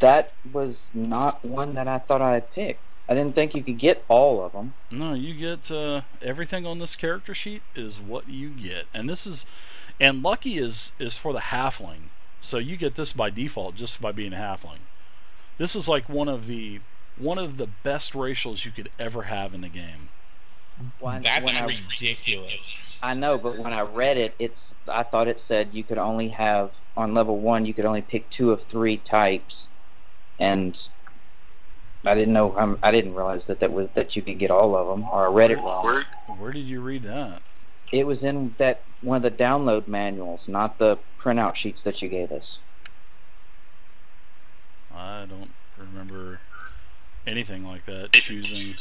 That was not one that I thought I had picked. I didn't think you could get all of them. No, you get everything on this character sheet is what you get, and this is, and lucky is for the halfling, so you get this by default just by being a halfling. This is like one of the best racials you could ever have in the game. That's ridiculous. I know, but when I read it, I thought it said you could only have on level 1. You could only pick 2 of 3 types, and I didn't know. I didn't realize that you could get all of them, or I read it wrong. Where did you read that? It was in that one of the download manuals, not the printout sheets that you gave us. I don't remember anything like that. Choosing.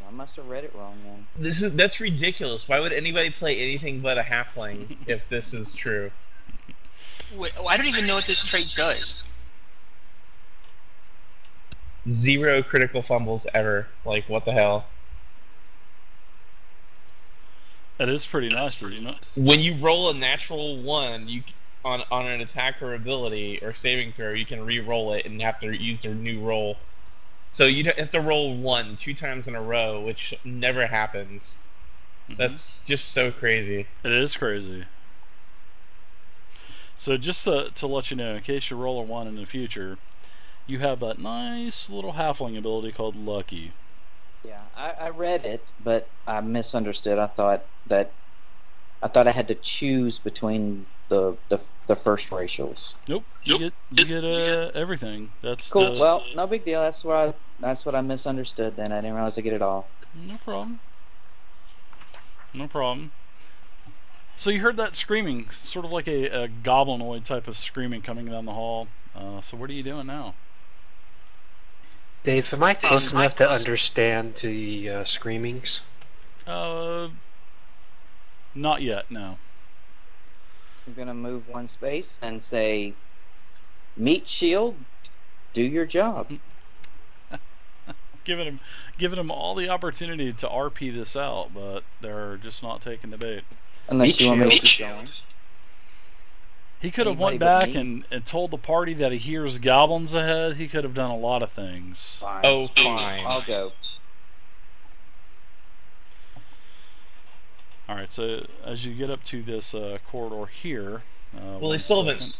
I must have read it wrong then. That's ridiculous. Why would anybody play anything but a halfling if this is true? Wait, I don't even know what this trait does. 0 critical fumbles ever. Like, what the hell? It is pretty nice, isn't it? When you roll a natural 1, on an attack or ability or saving throw, you can re-roll it and have to use their new roll. So you have to roll 1 2 times in a row, which never happens. That's just so crazy. It is crazy. So just to let you know, in case you roll a 1 in the future, you have that nice little halfling ability called Lucky. Yeah, I read it, but I misunderstood. I thought I had to choose between the first racials. Nope. You get everything. That's cool. Well, no big deal. That's what I misunderstood. Then I didn't realize I get it all. No problem. No problem. So you heard that screaming, sort of like a goblinoid type of screaming coming down the hall. So what are you doing now? Dave, am I close enough to understand the screamings? Not yet, no. I'm gonna move 1 space and say, "Meat shield, do your job." giving him all the opportunity to RP this out, but they're just not taking the bait. Unless you want me to keep going. He could have went back and told the party that he hears goblins ahead. He could have done a lot of things. Fine. Oh, fine. I'll go. Alright, so as you get up to this corridor here... well, they still haven't...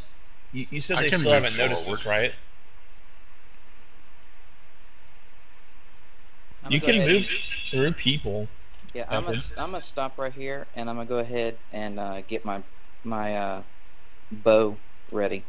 You said they still haven't noticed this, right? You can move through people. Yeah, I'm gonna stop right here, and I'm gonna go ahead and get my bow ready.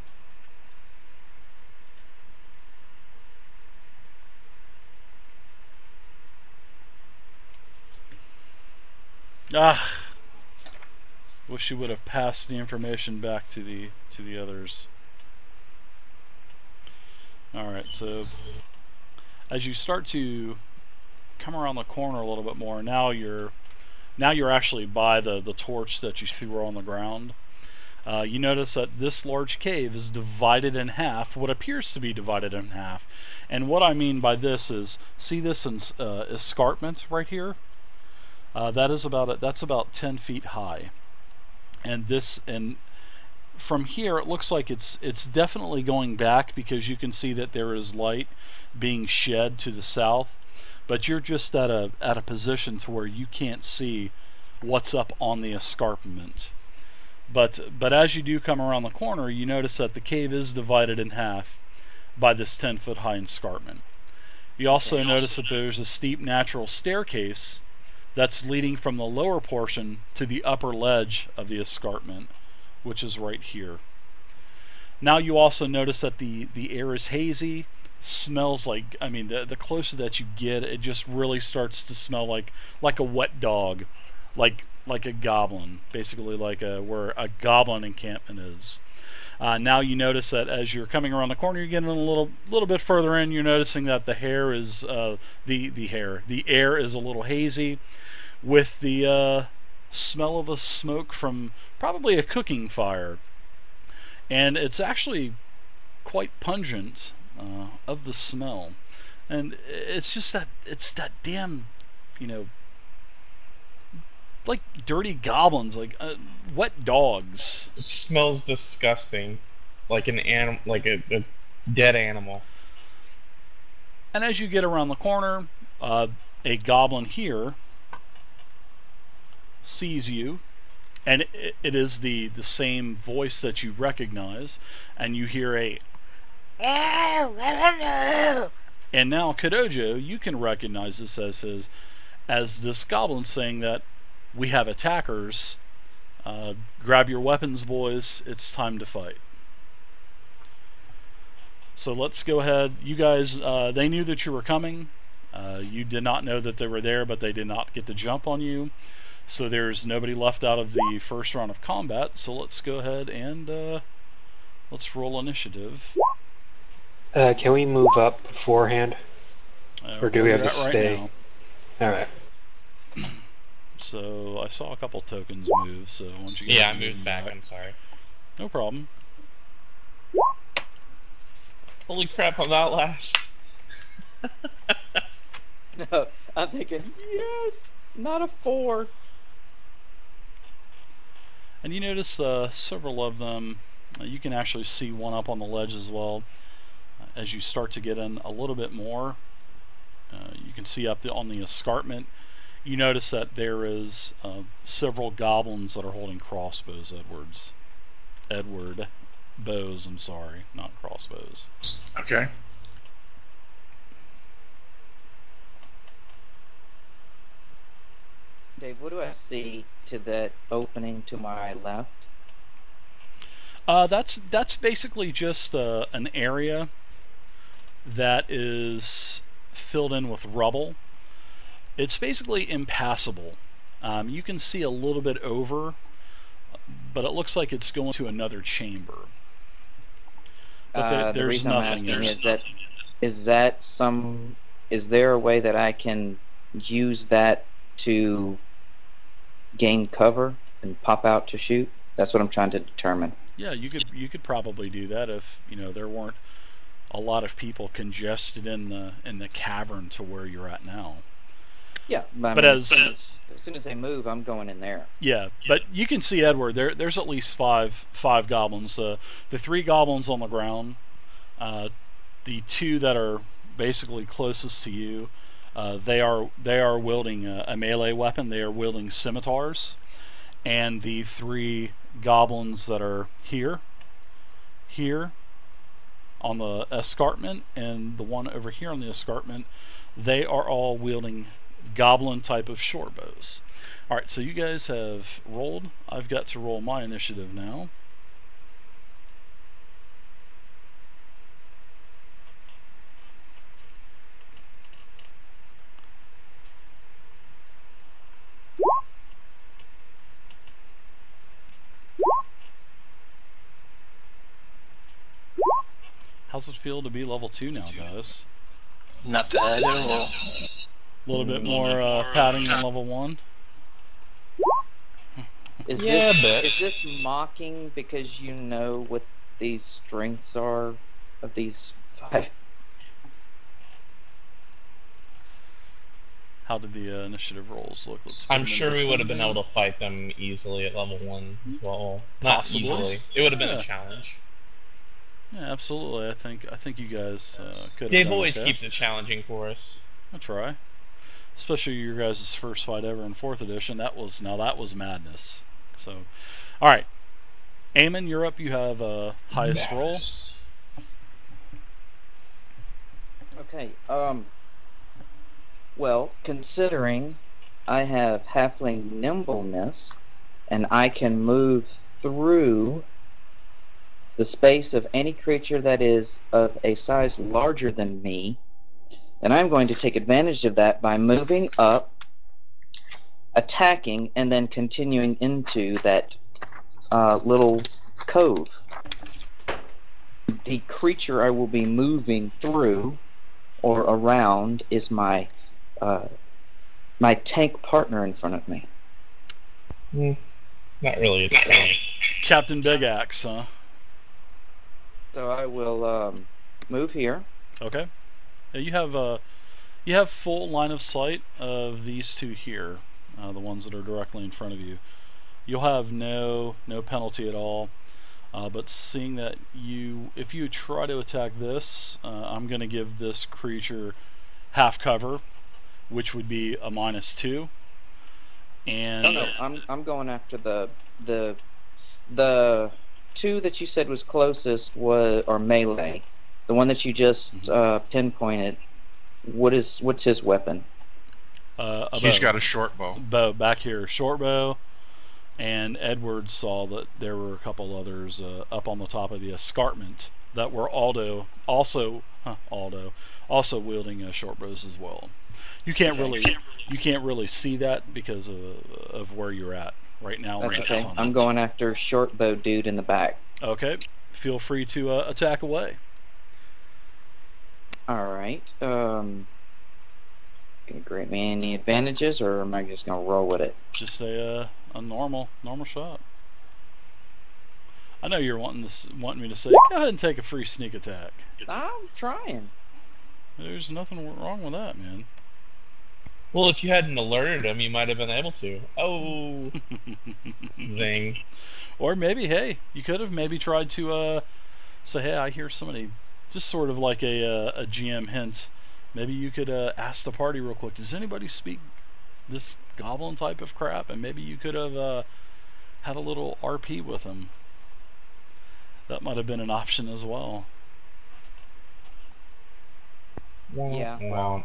Wish you would have passed the information back to the others. Alright, so as you start to come around the corner a little bit more, now you're actually by the torch that you threw on the ground. You notice that this large cave is divided in half, what appears to be divided in half. And what I mean by this is, see this escarpment right here? That's about 10 feet high. And from here it looks like it's definitely going back, because you can see that there is light being shed to the south, but you're just at a position to where you can't see what's up on the escarpment. But as you do come around the corner, you notice that the cave is divided in half by this 10-foot high escarpment. You also notice that there's a steep natural staircase that's leading from the lower portion to the upper ledge of the escarpment, which is right here. Now you also notice that the air is hazy, smells like, I mean, the closer that you get, it just really starts to smell like a wet dog, like a goblin, basically like where a goblin encampment is. Now you notice that as you're coming around the corner, you're getting a little bit further in. You're noticing that the air is a little hazy, with the smell of a smoke from probably a cooking fire, and it's actually quite pungent of the smell, and it's just that damn, like dirty goblins, like wet dogs. It smells disgusting, like an animal, like a Dead animal. And as you get around the corner, a goblin here sees you, and it is the same voice that you recognize, and you hear a and now Kadojo, you can recognize this as this goblin saying that we have attackers. Grab your weapons, boys. It's time to fight. So let's go ahead. You guys, they knew that you were coming. You did not know that they were there, but they did not get to jump on you. So there's nobody left out of the first round of combat. So let's go ahead and let's roll initiative. Can we move up beforehand? Or do we have to stay? Alright. So I saw a couple tokens move, so once you guys Yeah, I moved back. I'm sorry. No problem. Holy crap, I'm not last. No, I'm thinking, yes, not a 4. And you notice several of them, you can actually see one up on the ledge as well. As you start to get in a little bit more, you can see up on the escarpment, you notice that there is several goblins that are holding crossbows, Edward bows, I'm sorry, not crossbows. Okay. Dave, what do I see to that opening to my left? That's basically just an area that is filled in with rubble. It's basically impassable. You can see a little bit over, but it looks like it's going to another chamber. But The there's reason I'm nothing asking there. is there a way that I can use that to gain cover and pop out to shoot? That's what I'm trying to determine. Yeah, you could probably do that if there weren't a lot of people congested in the cavern to where you're at now. Yeah, but as soon as they move, I'm going in there. Yeah, but you can see Edward. There's at least five goblins. The 3 goblins on the ground, the 2 that are basically closest to you, they are wielding a melee weapon. They are wielding scimitars, and the 3 goblins that are here on the escarpment, and the one over here on the escarpment, they are all wielding goblin type of short bows. Alright, so you guys have rolled. I've got to roll my initiative now. How's it feel to be level 2 now, guys? Not bad at all. A little bit more padding than level 1? Is this mocking because you know what the strengths are of these 5? How did the initiative rolls look? I'm sure we would have been able to fight them easily at level 1 as well. Possibly. Not easily. It would have been a challenge. Yeah, absolutely. I think you guys could. Dave always keeps it challenging for us. I'll try. Especially your guys' first fight ever in 4th edition. That was madness. So, all right, Eamon, you're up. You have highest roll. Okay. Well, considering I have halfling nimbleness, and I can move through the space of any creature that is of a size larger than me, then I'm going to take advantage of that by moving up, attacking, and then continuing into that little cove. The creature I will be moving through or around is my my tank partner in front of me. Not really a tank. Captain Big Axe, huh? So I will move here. Okay. Yeah, you have full line of sight of these 2 here, the ones that are directly in front of you. You'll have no penalty at all. But seeing that if you try to attack this, I'm going to give this creature half cover, which would be a -2. And no, I'm going after the 2 that you said was closest or melee. The one that you just pinpointed. What's his weapon? He's got a short bow. Bow back here, short bow. And Edward saw that there were a couple others up on the top of the escarpment that were also wielding short bows as well. You can't really see that because of where you're at right now. That's okay. I'm going after short bow dude in the back. Okay, feel free to attack away. All right. Gonna grant me any advantages, or am I just gonna roll with it? Just a normal shot. I know you're wanting me to say, go ahead and take a free sneak attack. I'm trying. There's nothing wrong with that, man. Well, if you hadn't alerted him, you might have been able to. Oh, zing. Or maybe, hey, you could have maybe tried to say, hey, I hear somebody, just sort of like a GM hint. Maybe you could ask the party real quick, does anybody speak this goblin type of crap? And maybe you could have had a little RP with him. That might have been an option as well. Yeah, well.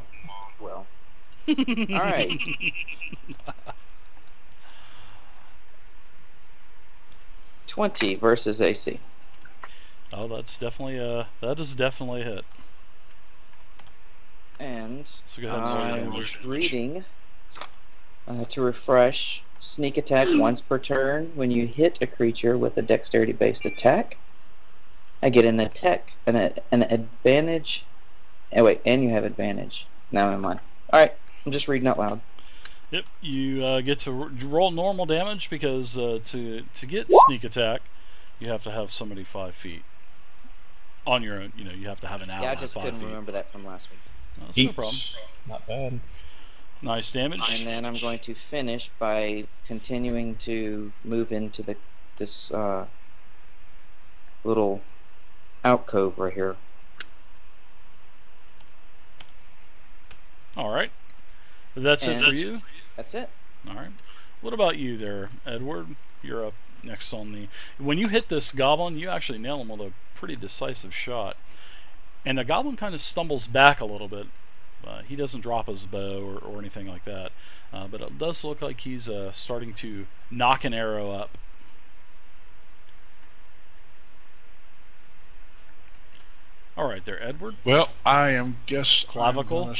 Alright. $20 versus AC. Oh, that's definitely that is definitely a hit. And so go ahead and I was reading to refresh, sneak attack once per turn. When you hit a creature with a dexterity-based attack, I get an advantage. Oh wait, and you have advantage. Now I'm on. All right, I'm just reading out loud. Yep, you get to roll normal damage because to get sneak attack, you have to have somebody 5 feet on your own. You know, you have to have an ally. Yeah, I just 5 couldn't feet. remember that from last week. That's no problem. Not bad. Nice damage. And then I'm going to finish by continuing to move into this little alcove right here. All right. That's it for you? That's it. All right. What about you there, Edward? You're up next on the... When you hit this goblin, you actually nail him with a pretty decisive shot. And the goblin kind of stumbles back a little bit. He doesn't drop his bow or anything like that. But it does look like he's starting to knock an arrow up. All right there, Edward. Well, Clavicle?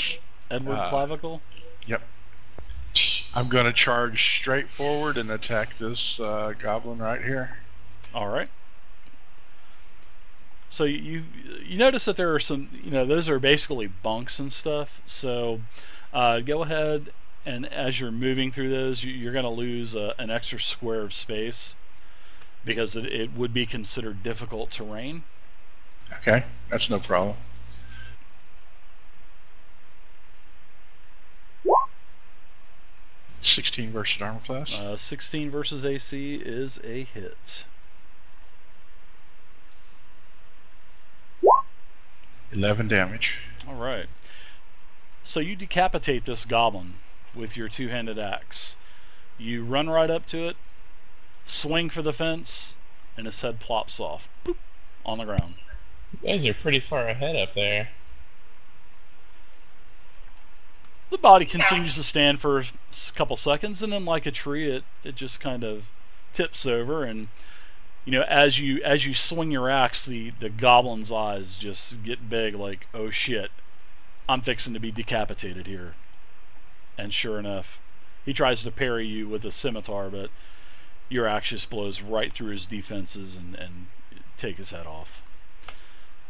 Edward Clavicle? Yep. I'm going to charge straight forward and attack this goblin right here. All right. So you notice that there are some, those are basically bunks and stuff. So go ahead, and as you're moving through those, you're going to lose an extra square of space because it would be considered difficult terrain. Okay, that's no problem. $16 versus armor class. 16 versus AC is a hit. 11 damage. All right. So you decapitate this goblin with your two-handed axe. You run right up to it, swing for the fence, and its head plops off, boop, on the ground. You guys are pretty far ahead up there. The body continues to stand for a couple seconds, and then, like a tree, it just kind of tips over. And as you swing your axe, the goblin's eyes just get big, like, oh shit, I'm fixing to be decapitated here. And sure enough, he tries to parry you with a scimitar, but your axe just blows right through his defenses and take his head off.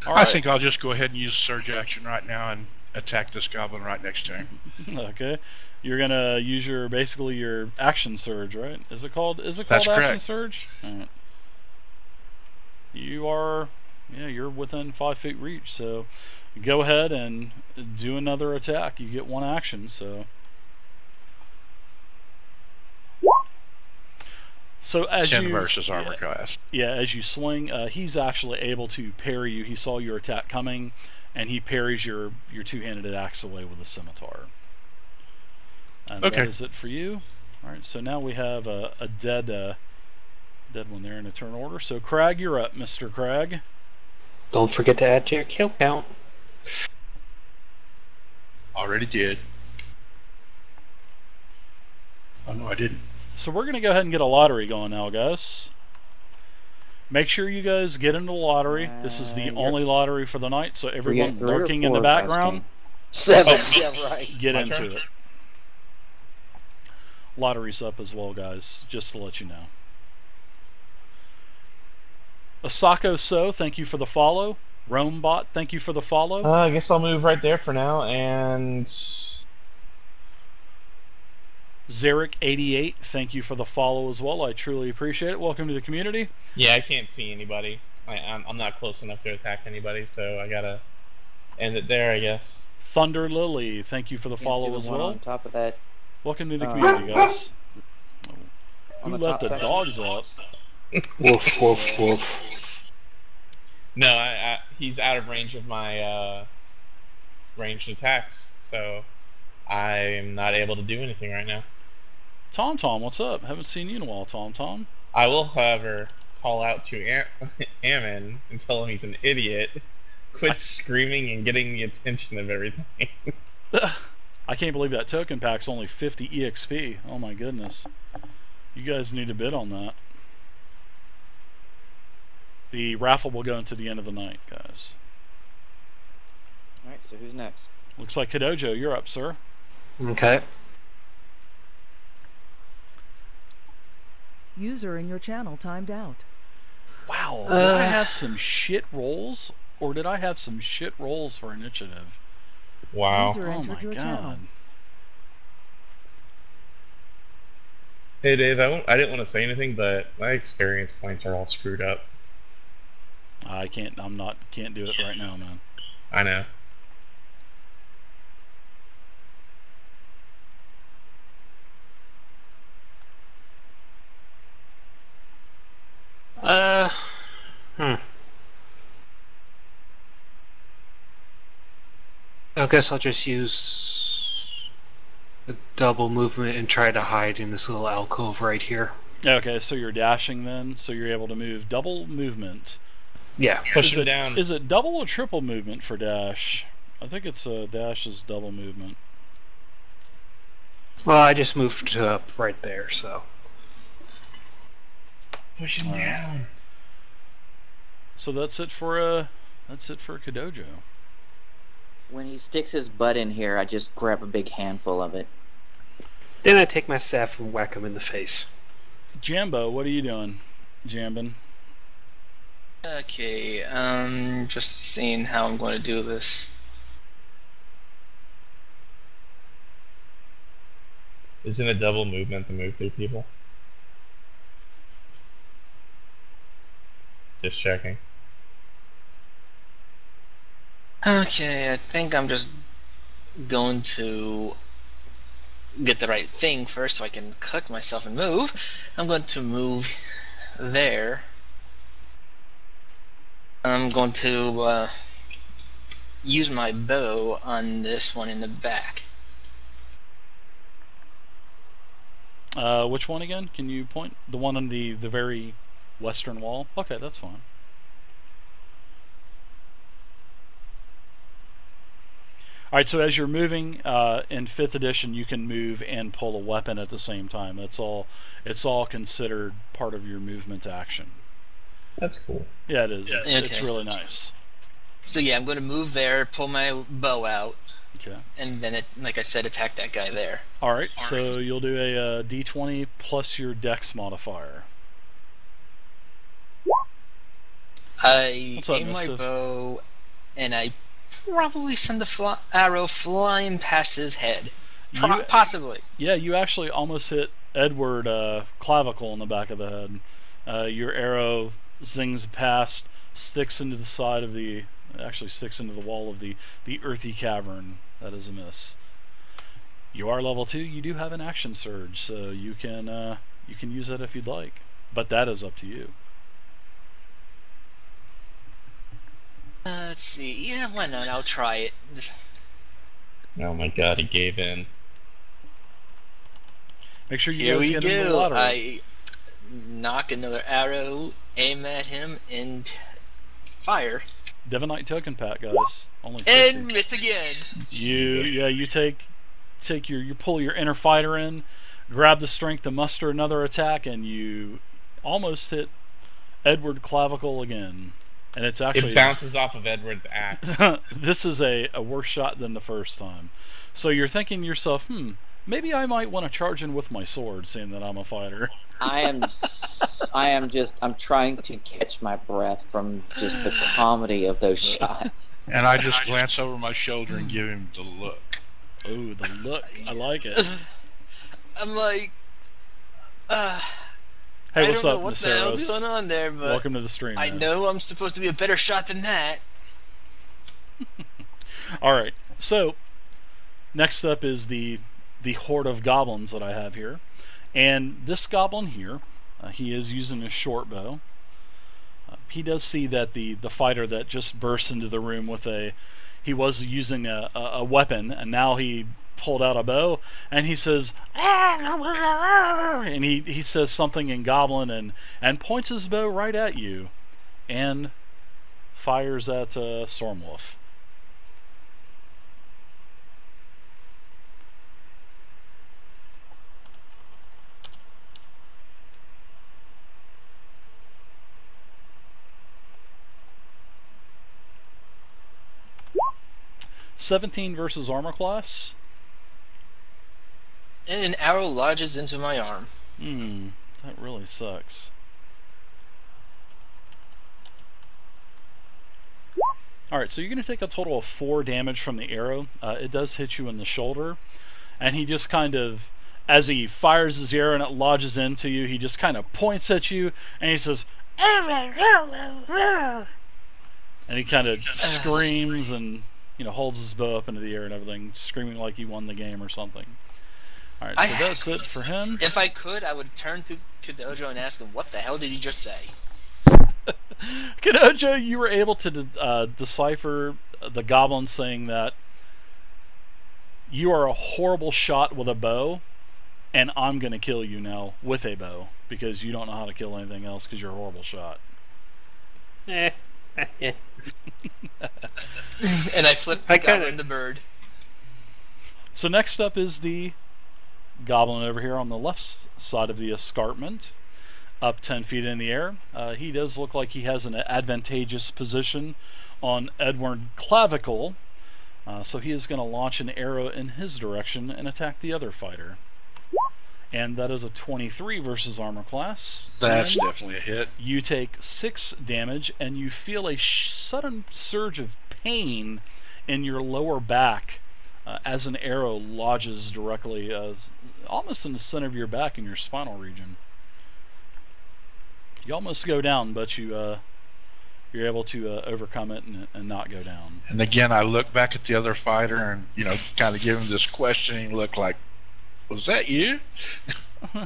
All right. I think I'll just go ahead and use surge action right now and attack this goblin right next to him. Okay, you're gonna use basically your action surge, right? Is it called That's action correct. surge? All right. You're within 5 feet reach, so go ahead and do another attack. You get one action, so So as 10 you versus armor class. Yeah, as you swing, he's actually able to parry you. He saw your attack coming, and he parries your two-handed axe away with a scimitar. And Okay. that is it for you. All right, so now we have a dead one there in a turn order. So Crag, you're up, Mr. Crag. Don't forget to add to your kill count. Already did. Oh no, I didn't. So we're going to go ahead and get a lottery going now, guys. Make sure you guys get into the lottery. This is the only lottery for the night, so everyone lurking in the background, 7. Yeah, right. get My into turn? it. Lottery's up as well, guys, just to let you know. Asako So, thank you for the follow. Romebot, thank you for the follow. I guess I'll move right there for now, and Zarek88, thank you for the follow as well. I truly appreciate it. Welcome to the community. yeah, I can't see anybody. I'm not close enough to attack anybody, so I gotta end it there, I guess. Thunder Lily, thank you for the Can't see follow the as one well. on top of that. Welcome to the community, guys. On Who the let top the section. dogs out? Woof, woof, woof. No, he's out of range of my ranged attacks, so I'm not able to do anything right now. Tom, what's up? Haven't seen you in a while, Tom. I will, however, call out to Ammon and tell him he's an idiot. Quit screaming and getting the attention of everything. I can't believe that token pack's only 50 EXP. Oh my goodness. You guys need to bid on that. The raffle will go into the end of the night, guys. Alright, so who's next? Looks like Kadojo, you're up, sir. Okay. User in your channel timed out. Wow, did I have some shit rolls? Or did I have some shit rolls for initiative? Wow. User Oh entered my your channel. god. Hey Dave, I didn't want to say anything, but my experience points are all screwed up. I can't do it right now, man. I know. I guess I'll just use a double movement and try to hide in this little alcove right here. Okay, so you're dashing then, so you're able to move double movement. Yeah. Push him down. Is it double or triple movement for dash? I think it's dash is double movement. Well, I just moved up right there, so. Push him down. So that's it for Kadojo. When he sticks his butt in here, I just grab a big handful of it. Then I take my staff and whack him in the face. Jambo, what are you doing, Jambin? Okay, just seeing how I'm going to do this. Isn't a double movement to move through people? Just checking. Okay, I think I'm just going to get the right thing first so I can collect myself and move. I'm going to move there. I'm going to use my bow on this one in the back. Which one again? Can you point? The one on the very western wall? Okay, that's fine. Alright, so as you're moving in 5th edition, you can move and pull a weapon at the same time. It's all considered part of your movement action. That's cool. Yeah, it is. It's, Okay. it's really nice. So yeah, I'm going to move there, pull my bow out, Okay. and then, like I said, attack that guy there. Alright, so you'll do a d20 plus your dex modifier. I What's up, aim my Mischief? bow, and I probably send the arrow flying past his head. You- Possibly. Yeah, you actually almost hit Edward clavicle in the back of the head. Your arrow zings past, sticks into the side of the, actually sticks into the wall of the earthy cavern. That is a miss. You are level 2. You do have an action surge, so you can use that if you'd like. but that is up to you. Let's see. Yeah, why not? I'll try it. Oh my god, he gave in. Make sure you Here guys we get in the go. lottery. I knock another arrow, aim at him, and fire. Divinite token pack, guys. Only 50. And miss again. You take you pull your inner fighter in, grab the strength to muster another attack, and you almost hit Edward Clavicle again. And it's actually it bounces off of Edward's axe. This is a worse shot than the first time. So you're thinking to yourself, maybe I might want to charge in with my sword, seeing that I'm a fighter. I'm trying to catch my breath from just the comedy of those shots. And I just glance over my shoulder and give him the look. Oh, the look. I like it. I'm like, Hey, what's I up, don't know what the hell's Naceros? going on there, but Welcome to the stream, I man. know I'm supposed to be a better shot than that. Alright, so next up is the horde of goblins that I have here. And this goblin here, he is using a short bow. He does see that the fighter that just burst into the room with he was using a weapon, and now he pulled out a bow, and he says, and he says something in Goblin and points his bow right at you, and fires at Stormwolf. '17 versus armor class. And an arrow lodges into my arm. That really sucks. Alright, so you're going to take a total of 4 damage from the arrow. It does hit you in the shoulder. And he just kind of, as he fires his arrow and it lodges into you, he just kind of points at you and he says, and he kind of screams and holds his bow up into the air and everything, screaming like he won the game or something. Alright, so that's it for him. If I could, I would turn to Kadojo and ask him, what the hell did he just say? Kadojo, you were able to decipher the goblin saying that you are a horrible shot with a bow, and I'm going to kill you now with a bow, because you don't know how to kill anything else because you're a horrible shot. And I flipped the goblin the bird. So next up is the goblin over here on the left side of the escarpment, up 10 feet in the air. He does look like he has an advantageous position on Edward Clavicle, so he is going to launch an arrow in his direction and attack the other fighter. And that is a 23 versus armor class. That's definitely a hit. You take 6 damage, and you feel a sudden surge of pain in your lower back as an arrow lodges directly, almost in the center of your back in your spinal region. You almost go down, but you're able to overcome it and not go down. And again, I look back at the other fighter and kind of give him this questioning look, like, was that you? He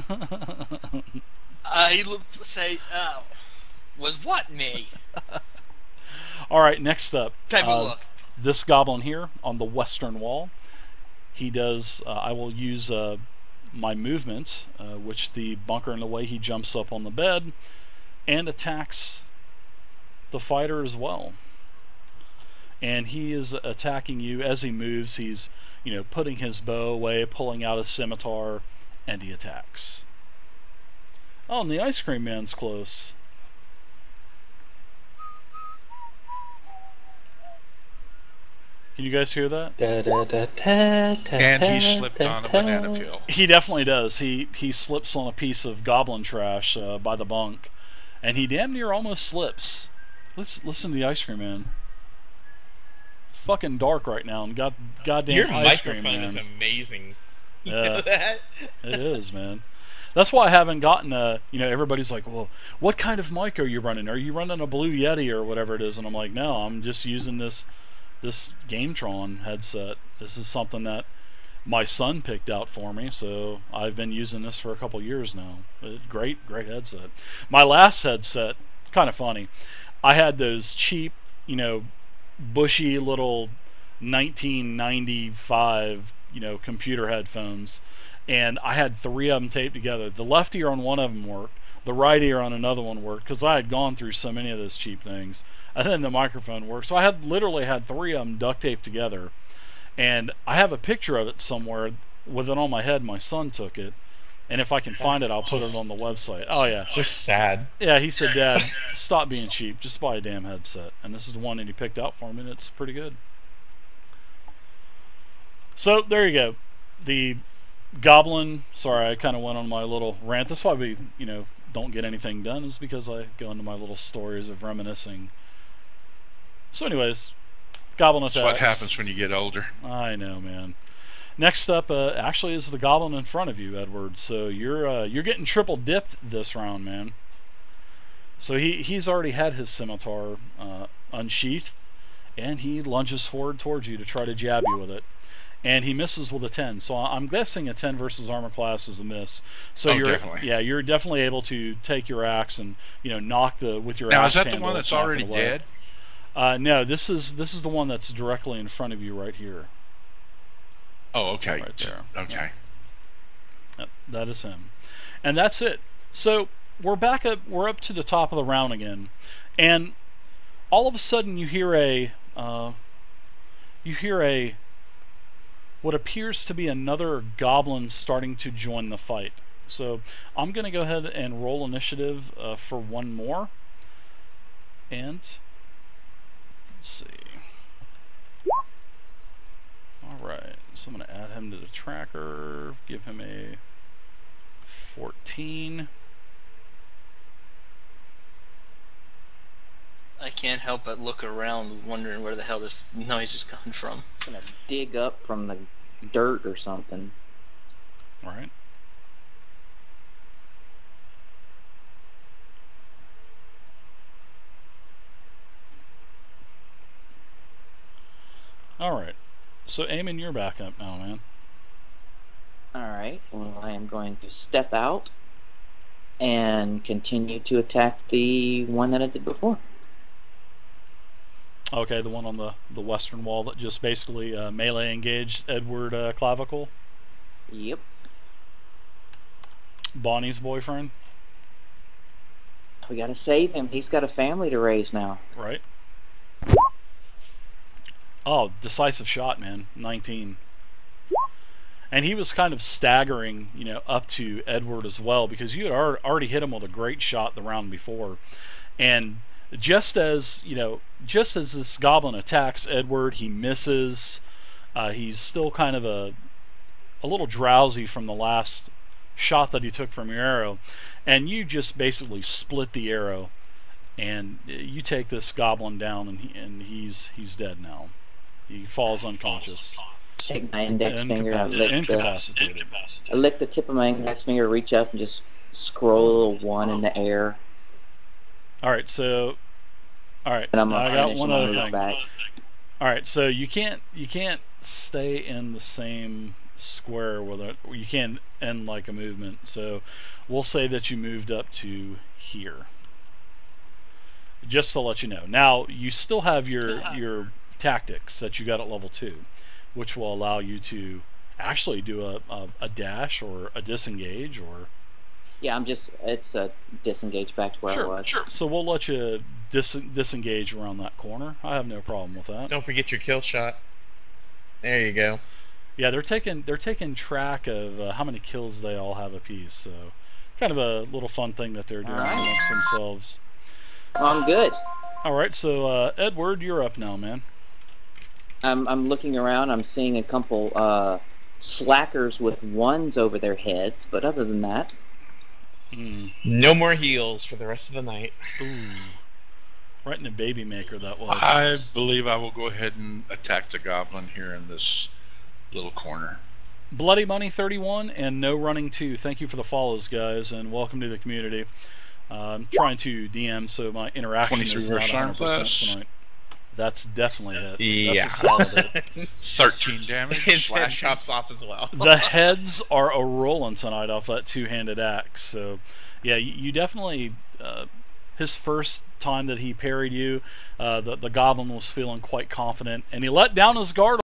looked say, "Oh, was what me?" All right, next up, Type of look. This goblin here on the western wall. He does. I will use my movement, which the bunker in the way. He jumps up on the bed and attacks the fighter as well. And he is attacking you as he moves. He's putting his bow away, pulling out his scimitar, and he attacks. Oh, and the ice cream man's close. Can you guys hear that? And he slipped on a banana peel. He definitely does. He slips on a piece of goblin trash by the bunk, and he damn near almost slips. Listen to the ice cream man. Fucking dark right now, and goddamn Your ice cream microphone man. is amazing. You Yeah. know that? It is, man. That's why I haven't gotten everybody's like, well, what kind of mic are you running? Are you running a Blue Yeti or whatever it is? And I'm like, no, I'm just using this Gametron headset. This is something that my son picked out for me, so I've been using this for a couple years now. Great headset. My last headset, kind of funny, I had those cheap, bushy little 1995, computer headphones, and I had 3 of them taped together. The left ear on one of them worked, the right ear on another one worked, because I had gone through so many of those cheap things, and then the microphone worked. So I literally had 3 of them duct taped together, and I have a picture of it somewhere with it on my head. My son took it, and if I can find it, I'll put it on the website. Oh yeah, just sad. Yeah, he said, "Dad, stop being cheap. Just buy a damn headset." And this is the one that he picked out for me, and it's pretty good. So there you go. The Goblin. Sorry, I kind of went on my little rant. That's why we, don't get anything done, is because I go into my little stories of reminiscing. So, anyways, Goblin attacks. That's what happens when you get older. I know, man. Next up, actually, is the Goblin in front of you, Edward. So you're getting triple dipped this round, man. So he's already had his scimitar unsheathed, and he lunges forward towards you to try to jab you with it. And he misses with a 10. So I'm guessing a 10 versus armor class is a miss. So you're definitely able to take your axe and knock with your axe. Now is that the one that's already dead? No, this is the one that's directly in front of you right here. Oh, okay. Right there. Okay. Yep, that is him. And that's it. So we're back up. We're up to the top of the round again, and all of a sudden you hear what appears to be another goblin starting to join the fight. So I'm going to go ahead and roll initiative for one more. And let's see. Alright, so I'm going to add him to the tracker, give him a 14. I can't help but look around wondering where the hell this noise is coming from. I'm gonna dig up from the dirt or something. Alright. Alright. So Eamon, you're back up now, man. Alright, well I am going to step out and continue to attack the one that I did before. Okay, the one on the western wall that just basically melee engaged Edward Clavicle? Yep. Bonnie's boyfriend? We gotta save him. He's got a family to raise now. Right. Oh, decisive shot, man. 19. And he was kind of staggering, up to Edward as well, because you had already hit him with a great shot the round before. And just as this goblin attacks Edward, he misses. He's still kind of a little drowsy from the last shot that he took from your arrow, and you just basically split the arrow, and you take this goblin down, and he's dead now. He falls unconscious. Take my index finger. Incapacitated. I lick the tip of my index finger, reach up, and just scroll 1 in the air. Alright, so I got one other thing. Alright, so you can't stay in the same square with it. You can't end like a movement. So we'll say that you moved up to here. Just to let you know. Now you still have your tactics that you got at level 2, which will allow you to actually do a dash or a disengage or... Yeah, it's a disengage back to where I was. Sure. So we'll let you disengage around that corner. I have no problem with that. Don't forget your kill shot. There you go. Yeah, they're taking track of how many kills they all have apiece. So kind of a little fun thing that they're doing amongst themselves. Well, I'm good. All right, so Edward, you're up now, man. I'm looking around. I'm seeing a couple slackers with ones over their heads, but other than that, no more heals for the rest of the night. Ooh. Right in the baby maker that was. I believe I will go ahead and attack the goblin here in this little corner. Bloody Money 31 and No Running 2. Thank you for the follows, guys, and welcome to the community. I'm trying to DM so my interaction is not 100% tonight. That's definitely a hit. Yeah. That's a solid hit. 13 damage. His head slashing. chops off as well. The heads are a rolling tonight off that two-handed axe. So, yeah, you definitely. His first time that he parried you, the goblin was feeling quite confident, and he let down his guard